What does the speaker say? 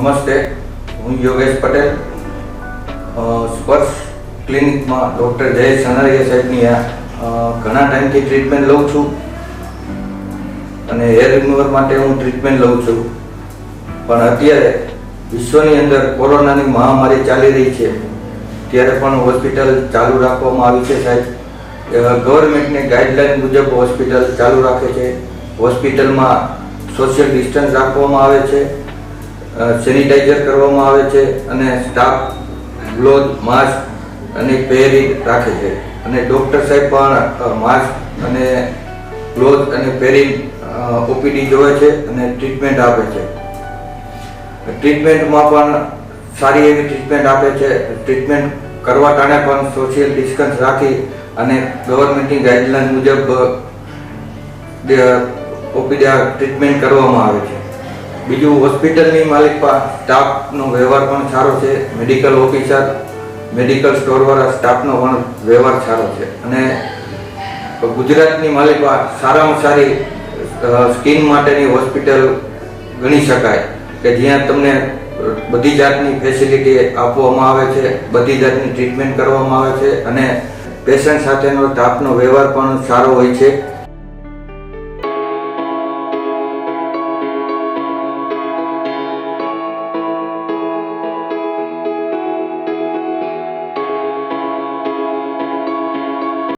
નમસ્તે, હું યોગેશ પટેલ સ્પર્શ ક્લિનિકમાં ડૉક્ટર જયેશ સનારિયા સાહેબની ઘણા ટાઈમથી ટ્રીટમેન્ટ લઉં છું અને હેર રિમૂવર માટે હું ટ્રીટમેન્ટ લઉં છું. પણ અત્યારે વિશ્વની અંદર કોરોનાની મહામારી ચાલી રહી છે, ત્યારે પણ હોસ્પિટલ ચાલુ રાખવામાં આવી છે. સાહેબ, ગવર્મેન્ટની ગાઈડલાઈન મુજબ હોસ્પિટલ ચાલુ રાખે છે. હોસ્પિટલમાં સોશિયલ ડિસ્ટન્સ રાખવામાં આવે છે, સેનિટાઈઝર કરવામાં આવે છે અને સ્ટાફ ગ્લોવ્સ, માસ્ક અને પહેરી રાખે છે. અને ડૉક્ટર સાહેબ પણ માસ્ક અને ગ્લોવ્સ અને પહેરી ઓપીડી જોવે છે અને ટ્રીટમેન્ટ આપે છે. ટ્રીટમેન્ટમાં પણ સારી એવી ટ્રીટમેન્ટ આપે છે. ટ્રીટમેન્ટ કરવા ટાણે પણ સોશિયલ ડિસ્ટન્સ રાખી અને ગવર્મેન્ટની ગાઈડલાઈન મુજબ ઓપીડી ટ્રીટમેન્ટ કરવામાં આવે છે. બીજું, હોસ્પિટલની માલિક સ્ટાફનો વ્યવહાર પણ સારો છે. મેડિકલ ઓફિસર, મેડિકલ સ્ટોરવાળા સ્ટાફનો પણ વ્યવહાર સારો છે. અને ગુજરાતની માલિક સારામાં સારી સ્કિન માટેની હોસ્પિટલ ગણી શકાય કે જ્યાં તમને બધી જાતની ફેસિલિટી આપવામાં આવે છે, બધી જાતની ટ્રીટમેન્ટ કરવામાં આવે છે અને પેશન્ટ સાથેનો સ્ટાફનો વ્યવહાર પણ સારો હોય છે.